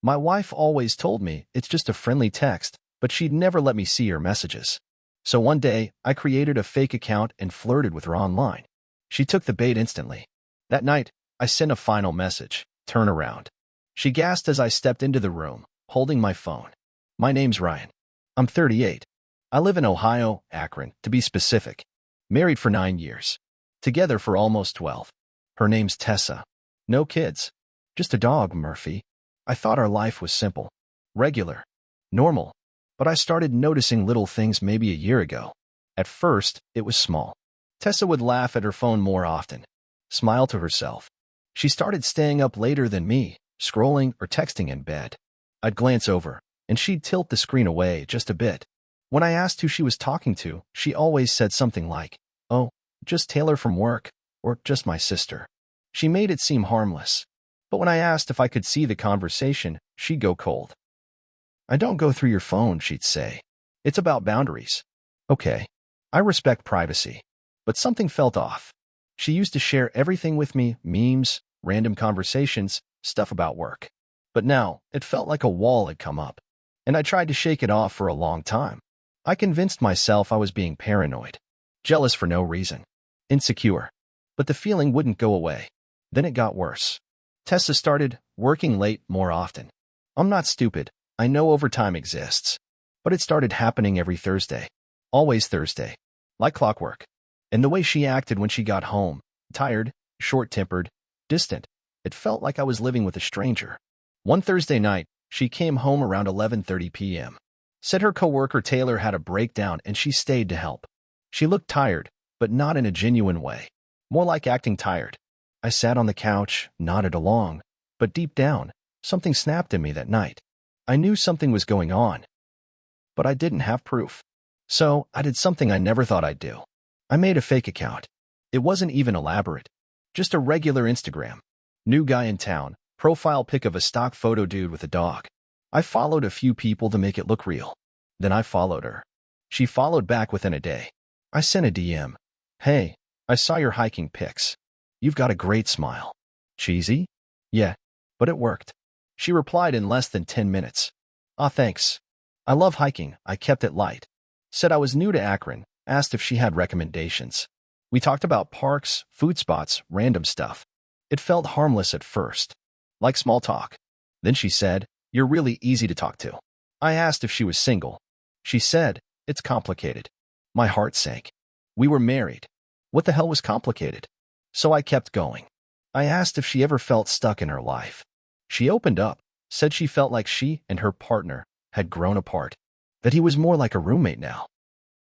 My wife always told me it's just a friendly text, but she'd never let me see her messages. So one day, I created a fake account and flirted with her online. She took the bait instantly. That night, I sent a final message, turn around. She gasped as I stepped into the room, holding my phone. My name's Ryan. I'm 38. I live in Ohio, Akron, to be specific. Married for 9 years. Together for almost 12. Her name's Tessa. No kids. Just a dog, Murphy. I thought our life was simple, regular, normal. But I started noticing little things maybe a year ago. At first, it was small. Tessa would laugh at her phone more often, smile to herself. She started staying up later than me, scrolling or texting in bed. I'd glance over, and she'd tilt the screen away just a bit. When I asked who she was talking to, she always said something like, "Oh, just Taylor from work," or "just my sister." She made it seem harmless. But when I asked if I could see the conversation, she'd go cold. "I don't go through your phone," she'd say. "It's about boundaries." Okay, I respect privacy. But something felt off. She used to share everything with me, memes, random conversations, stuff about work. But now, it felt like a wall had come up. And I tried to shake it off for a long time. I convinced myself I was being paranoid. Jealous for no reason. Insecure. But the feeling wouldn't go away. Then it got worse. Tessa started working late more often. I'm not stupid. I know overtime exists. But it started happening every Thursday. Always Thursday. Like clockwork. And the way she acted when she got home, tired, short-tempered, distant, it felt like I was living with a stranger. One Thursday night, she came home around 11:30 p.m. Said her coworker Taylor had a breakdown and she stayed to help. She looked tired, but not in a genuine way. More like acting tired. I sat on the couch, nodded along, but deep down, something snapped in me that night. I knew something was going on, but I didn't have proof. So I did something I never thought I'd do. I made a fake account. It wasn't even elaborate. Just a regular Instagram. New guy in town, profile pic of a stock photo dude with a dog. I followed a few people to make it look real. Then I followed her. She followed back within a day. I sent a DM. "Hey, I saw your hiking pics. You've got a great smile." Cheesy? Yeah, but it worked. She replied in less than 10 minutes. "Ah, thanks. I love hiking." I kept it light. Said I was new to Akron, asked if she had recommendations. We talked about parks, food spots, random stuff. It felt harmless at first, like small talk. Then she said, "You're really easy to talk to." I asked if she was single. She said, "It's complicated." My heart sank. We were married. What the hell was complicated? So I kept going. I asked if she ever felt stuck in her life. She opened up, said she felt like she and her partner had grown apart, that he was more like a roommate now,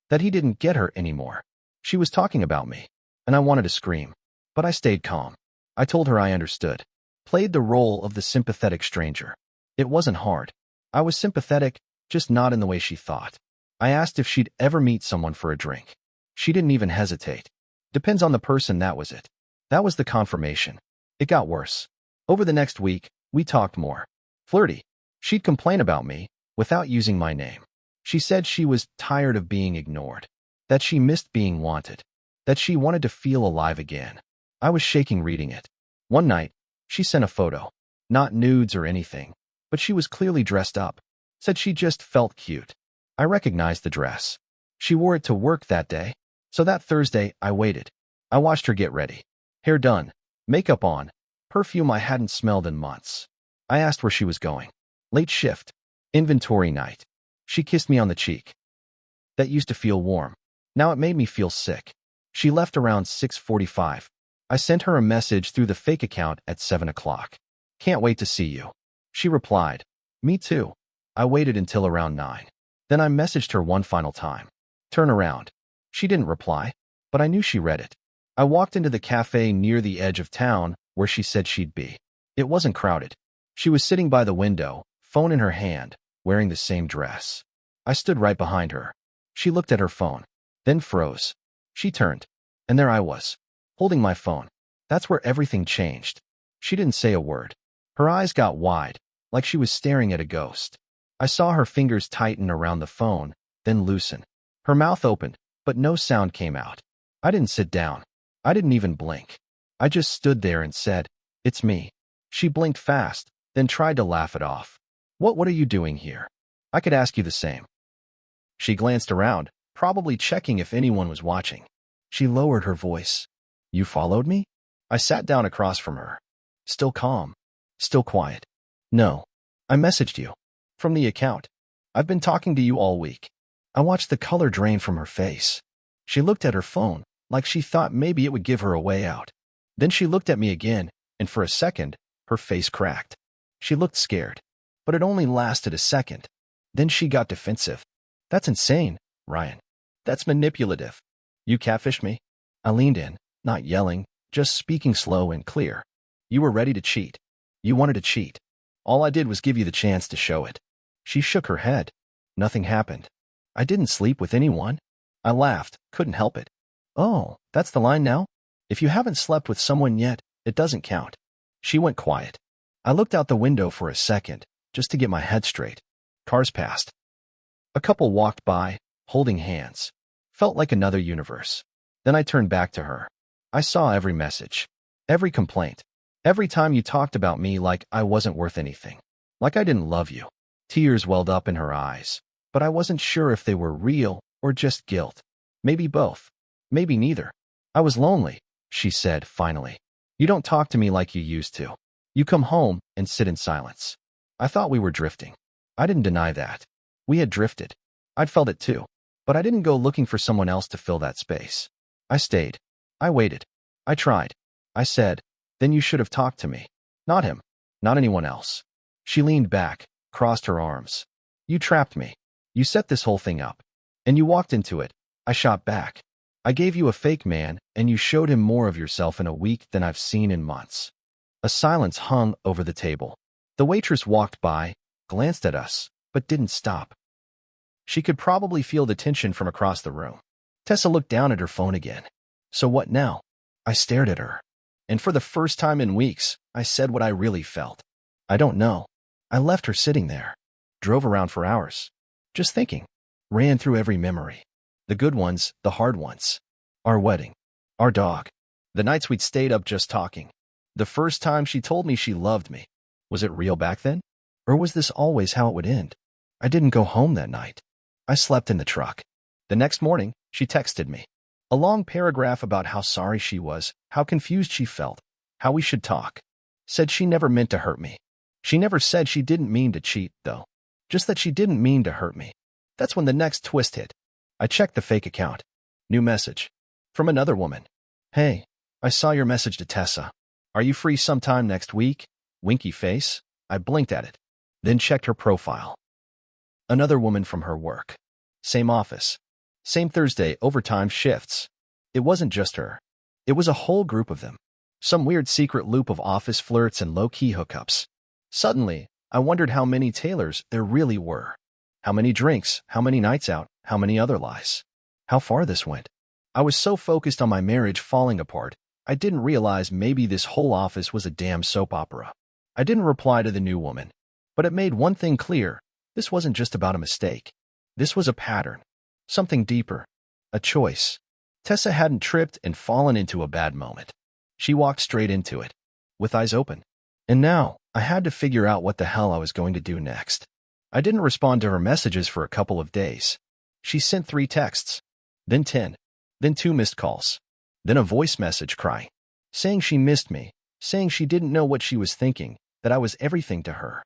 that he didn't get her anymore. She was talking about me, and I wanted to scream, but I stayed calm. I told her I understood, played the role of the sympathetic stranger. It wasn't hard. I was sympathetic, just not in the way she thought. I asked if she'd ever meet someone for a drink. She didn't even hesitate. Depends on the person, that was it. That was the confirmation. It got worse. Over the next week, we talked more. Flirty. She'd complain about me, without using my name. She said she was tired of being ignored, that she missed being wanted, that she wanted to feel alive again. I was shaking reading it. One night, she sent a photo. Not nudes or anything, but she was clearly dressed up. Said she just felt cute. I recognized the dress. She wore it to work that day. So that Thursday, I waited. I watched her get ready. Hair done, makeup on, perfume I hadn't smelled in months. I asked where she was going. Late shift. Inventory night. She kissed me on the cheek. That used to feel warm. Now it made me feel sick. She left around 6:45. I sent her a message through the fake account at 7 o'clock. "Can't wait to see you." She replied, "Me too." I waited until around 9. Then I messaged her one final time. "Turn around." She didn't reply, but I knew she read it. I walked into the cafe near the edge of town where she said she'd be. It wasn't crowded. She was sitting by the window, phone in her hand, wearing the same dress. I stood right behind her. She looked at her phone, then froze. She turned, and there I was, holding my phone. That's where everything changed. She didn't say a word. Her eyes got wide, like she was staring at a ghost. I saw her fingers tighten around the phone, then loosen. Her mouth opened, but no sound came out. I didn't sit down. I didn't even blink. I just stood there and said, "It's me." She blinked fast, then tried to laugh it off. What are you doing here? I could ask you the same. She glanced around, probably checking if anyone was watching. She lowered her voice. You followed me? I sat down across from her. Still calm. Still quiet. No. I messaged you. From the account. I've been talking to you all week. I watched the color drain from her face. She looked at her phone, like she thought maybe it would give her a way out. Then she looked at me again, and for a second, her face cracked. She looked scared. But it only lasted a second. Then she got defensive. That's insane, Ryan. That's manipulative. You catfished me? I leaned in, not yelling, just speaking slow and clear. You were ready to cheat. You wanted to cheat. All I did was give you the chance to show it. She shook her head. Nothing happened. I didn't sleep with anyone. I laughed, couldn't help it. Oh, that's the line now? If you haven't slept with someone yet, it doesn't count. She went quiet. I looked out the window for a second, just to get my head straight. Cars passed. A couple walked by, holding hands. Felt like another universe. Then I turned back to her. I saw every message. Every complaint. Every time you talked about me like I wasn't worth anything. Like I didn't love you. Tears welled up in her eyes. But I wasn't sure if they were real or just guilt. Maybe both. Maybe neither. I was lonely, she said finally. You don't talk to me like you used to. You come home and sit in silence. I thought we were drifting. I didn't deny that. We had drifted. I'd felt it too. But I didn't go looking for someone else to fill that space. I stayed. I waited. I tried. I said, then you should have talked to me. Not him. Not anyone else. She leaned back, crossed her arms. You trapped me. You set this whole thing up. And you walked into it. I shot back. I gave you a fake man, and you showed him more of yourself in a week than I've seen in months. A silence hung over the table. The waitress walked by, glanced at us, but didn't stop. She could probably feel the tension from across the room. Tessa looked down at her phone again. So what now? I stared at her. And for the first time in weeks, I said what I really felt. I don't know. I left her sitting there. Drove around for hours. Just thinking. Ran through every memory. The good ones, the hard ones. Our wedding. Our dog. The nights we'd stayed up just talking. The first time she told me she loved me. Was it real back then? Or was this always how it would end? I didn't go home that night. I slept in the truck. The next morning, she texted me. A long paragraph about how sorry she was, how confused she felt, how we should talk. Said she never meant to hurt me. She never said she didn't mean to cheat, though. Just that she didn't mean to hurt me. That's when the next twist hit. I checked the fake account. New message. From another woman. Hey, I saw your message to Tessa. Are you free sometime next week? Winky face. I blinked at it. Then checked her profile. Another woman from her work. Same office. Same Thursday overtime shifts. It wasn't just her. It was a whole group of them. Some weird secret loop of office flirts and low-key hookups. Suddenly, I wondered how many Taylors there really were. How many drinks, how many nights out, how many other lies. How far this went. I was so focused on my marriage falling apart, I didn't realize maybe this whole office was a damn soap opera. I didn't reply to the new woman. But it made one thing clear. This wasn't just about a mistake. This was a pattern. Something deeper. A choice. Tessa hadn't tripped and fallen into a bad moment. She walked straight into it, with eyes open. And now, I had to figure out what the hell I was going to do next. I didn't respond to her messages for a couple of days. She sent 3 texts, then 10, then 2 missed calls, then a voice message crying, saying she missed me, saying she didn't know what she was thinking, that I was everything to her,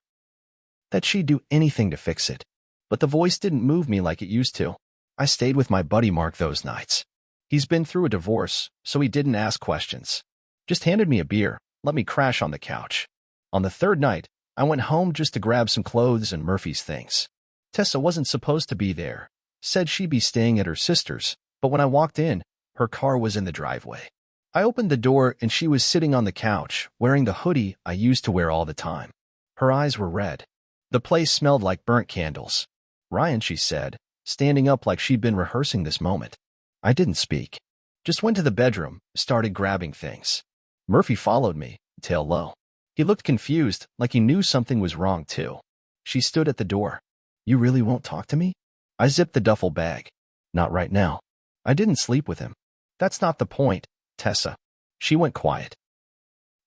that she'd do anything to fix it. But the voice didn't move me like it used to. I stayed with my buddy Mark those nights. He's been through a divorce, so he didn't ask questions. Just handed me a beer, let me crash on the couch. On the 3rd night, I went home just to grab some clothes and Murphy's things. Tessa wasn't supposed to be there. Said she'd be staying at her sister's, but when I walked in, her car was in the driveway. I opened the door and she was sitting on the couch, wearing the hoodie I used to wear all the time. Her eyes were red. The place smelled like burnt candles. Ryan, she said, standing up like she'd been rehearsing this moment. I didn't speak. Just went to the bedroom, started grabbing things. Murphy followed me, tail low. He looked confused, like he knew something was wrong too. She stood at the door. You really won't talk to me? I zipped the duffel bag. Not right now. I didn't sleep with him. That's not the point, Tessa. She went quiet.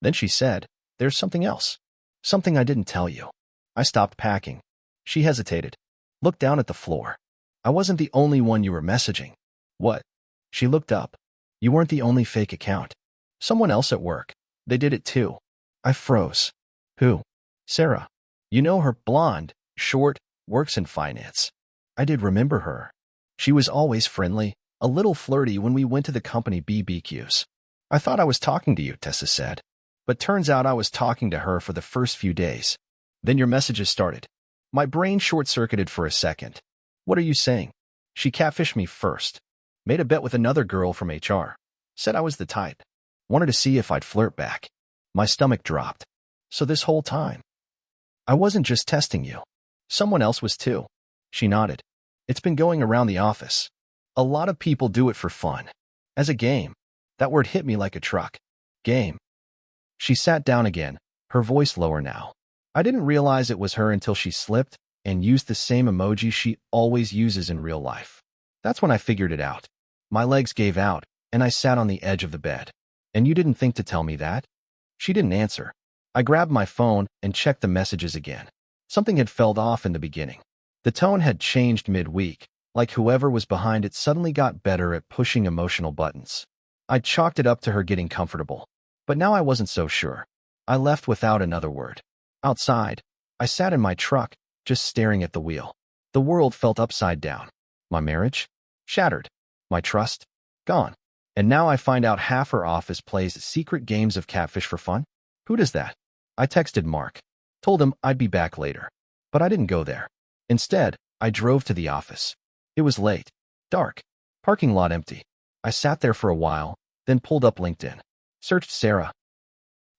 Then she said, there's something else. Something I didn't tell you. I stopped packing. She hesitated. Looked down at the floor. I wasn't the only one you were messaging. What? She looked up. You weren't the only fake account. Someone else at work. They did it too. I froze. Who? Sarah. You know her, blonde, short, works in finance. I did remember her. She was always friendly, a little flirty when we went to the company BBQs. I thought I was talking to you, Tessa said. But turns out I was talking to her for the first few days. Then your messages started. My brain short-circuited for a second. What are you saying? She catfished me first. Made a bet with another girl from HR. Said I was the type. Wanted to see if I'd flirt back. My stomach dropped. So this whole time, I wasn't just testing you. Someone else was too. She nodded. It's been going around the office. A lot of people do it for fun. As a game. That word hit me like a truck. Game. She sat down again, her voice lower now. I didn't realize it was her until she slipped and used the same emoji she always uses in real life. That's when I figured it out. My legs gave out, and I sat on the edge of the bed. And you didn't think to tell me that? She didn't answer. I grabbed my phone and checked the messages again. Something had fell off in the beginning. The tone had changed mid-week, like whoever was behind it suddenly got better at pushing emotional buttons. I chalked it up to her getting comfortable. But now I wasn't so sure. I left without another word. Outside, I sat in my truck, just staring at the wheel. The world felt upside down. My marriage? Shattered. My trust? Gone. And now I find out half her office plays secret games of catfish for fun? Who does that? I texted Mark. Told him I'd be back later. But I didn't go there. Instead, I drove to the office. It was late. Dark. Parking lot empty. I sat there for a while, then pulled up LinkedIn. Searched Sarah.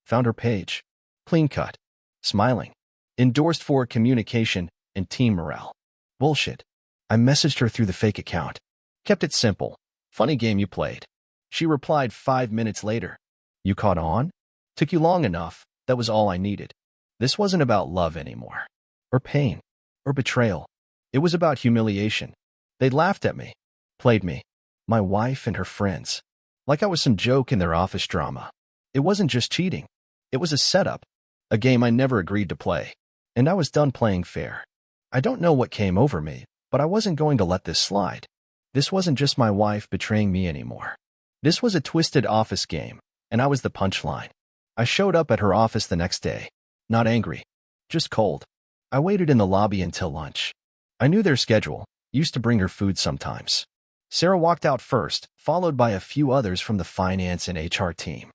Found her page. Clean cut. Smiling. Endorsed for communication and team morale. Bullshit. I messaged her through the fake account. Kept it simple. Funny game you played. She replied 5 minutes later. You caught on? Took you long enough. That was all I needed. This wasn't about love anymore. Or pain. Or betrayal. It was about humiliation. They'd laughed at me. Played me. My wife and her friends. Like I was some joke in their office drama. It wasn't just cheating. It was a setup. A game I never agreed to play. And I was done playing fair. I don't know what came over me, but I wasn't going to let this slide. This wasn't just my wife betraying me anymore. This was a twisted office game, and I was the punchline. I showed up at her office the next day. Not angry. Just cold. I waited in the lobby until lunch. I knew their schedule. Used to bring her food sometimes. Sarah walked out first, followed by a few others from the finance and HR team.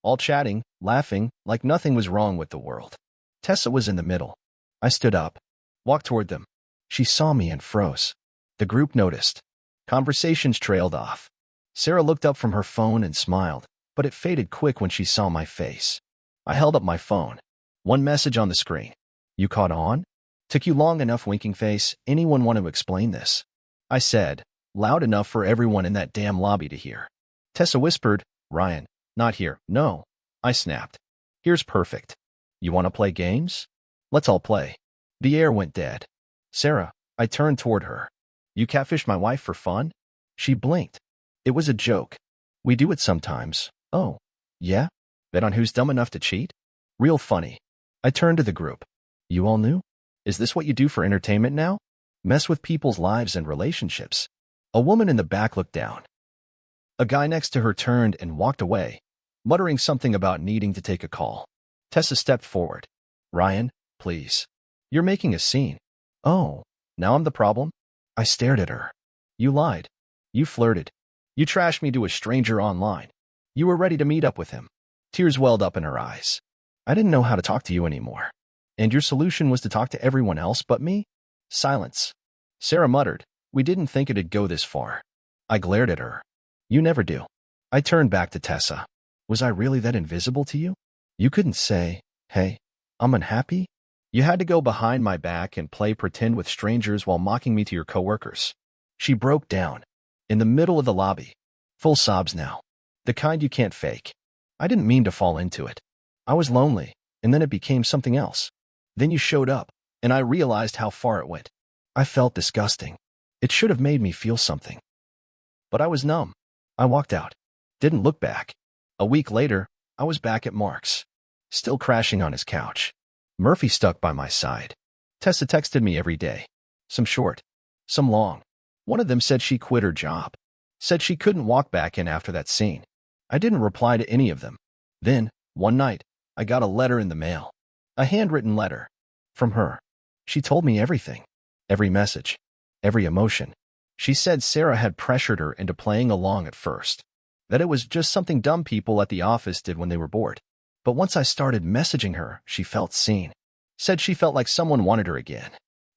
All chatting, laughing, like nothing was wrong with the world. Tessa was in the middle. I stood up. Walked toward them. She saw me and froze. The group noticed. Conversations trailed off. Sarah looked up from her phone and smiled, but it faded quick when she saw my face. I held up my phone. One message on the screen. You caught on? Took you long enough, winking face. Anyone want to explain this? I said, loud enough for everyone in that damn lobby to hear. Tessa whispered, Ryan, not here. No. I snapped. Here's perfect. You want to play games? Let's all play. The air went dead. Sarah, I turned toward her. You catfished my wife for fun? She blinked. It was a joke. We do it sometimes. Oh, yeah? Bet on who's dumb enough to cheat? Real funny. I turned to the group. You all knew? Is this what you do for entertainment now? Mess with people's lives and relationships. A woman in the back looked down. A guy next to her turned and walked away, muttering something about needing to take a call. Tessa stepped forward. Ryan, please. You're making a scene. Oh, now I'm the problem? I stared at her. You lied. You flirted. You trashed me to a stranger online. You were ready to meet up with him. Tears welled up in her eyes. I didn't know how to talk to you anymore. And your solution was to talk to everyone else but me? Silence. Sarah muttered, we didn't think it'd go this far. I glared at her. You never do. I turned back to Tessa. Was I really that invisible to you? You couldn't say, hey, I'm unhappy? You had to go behind my back and play pretend with strangers while mocking me to your coworkers. She broke down. In the middle of the lobby. Full sobs now. The kind you can't fake. I didn't mean to fall into it. I was lonely, and then it became something else. Then you showed up, and I realized how far it went. I felt disgusting. It should have made me feel something. But I was numb. I walked out. Didn't look back. A week later, I was back at Mark's. still crashing on his couch. Murphy stuck by my side. Tessa texted me every day. Some short, some long. One of them said she quit her job. Said she couldn't walk back in after that scene. I didn't reply to any of them. Then, one night, I got a letter in the mail. A handwritten letter. From her. She told me everything. Every message. Every emotion. She said Sarah had pressured her into playing along at first. That it was just something dumb people at the office did when they were bored. But once I started messaging her, she felt seen. Said she felt like someone wanted her again.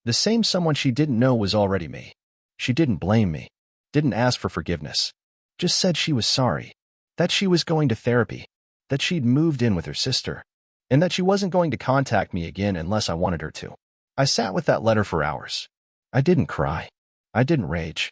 The same someone she didn't know was already me. She didn't blame me. Didn't ask for forgiveness. Just said she was sorry. That she was going to therapy. That she'd moved in with her sister. And that she wasn't going to contact me again unless I wanted her to. I sat with that letter for hours. I didn't cry. I didn't rage.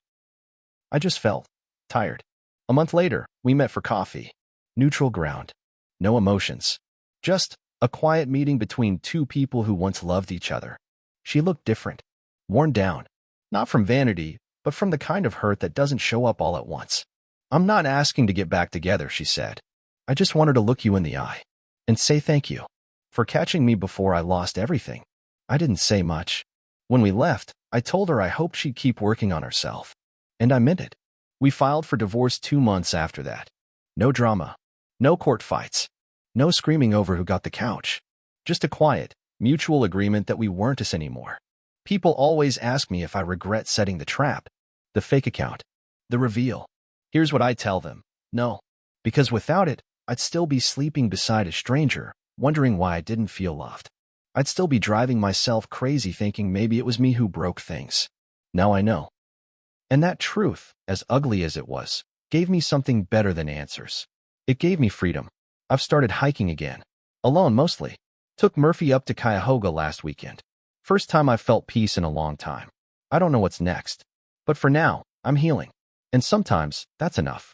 I just felt tired. A month later, we met for coffee. Neutral ground. No emotions. Just a quiet meeting between two people who once loved each other. She looked different. Worn down. Not from vanity, but from the kind of hurt that doesn't show up all at once. I'm not asking to get back together, she said. I just wanted to look you in the eye and say thank you for catching me before I lost everything. I didn't say much. When we left, I told her I hoped she'd keep working on herself. And I meant it. We filed for divorce 2 months after that. No drama. No court fights. No screaming over who got the couch. Just a quiet, mutual agreement that we weren't us anymore. People always ask me if I regret setting the trap, the fake account, the reveal. Here's what I tell them. No. Because without it, I'd still be sleeping beside a stranger, wondering why I didn't feel loved. I'd still be driving myself crazy thinking maybe it was me who broke things. Now I know. And that truth, as ugly as it was, gave me something better than answers. It gave me freedom. I've started hiking again. Alone mostly. Took Murphy up to Cuyahoga last weekend. First time I felt peace in a long time. I don't know what's next. But for now, I'm healing. And sometimes, that's enough.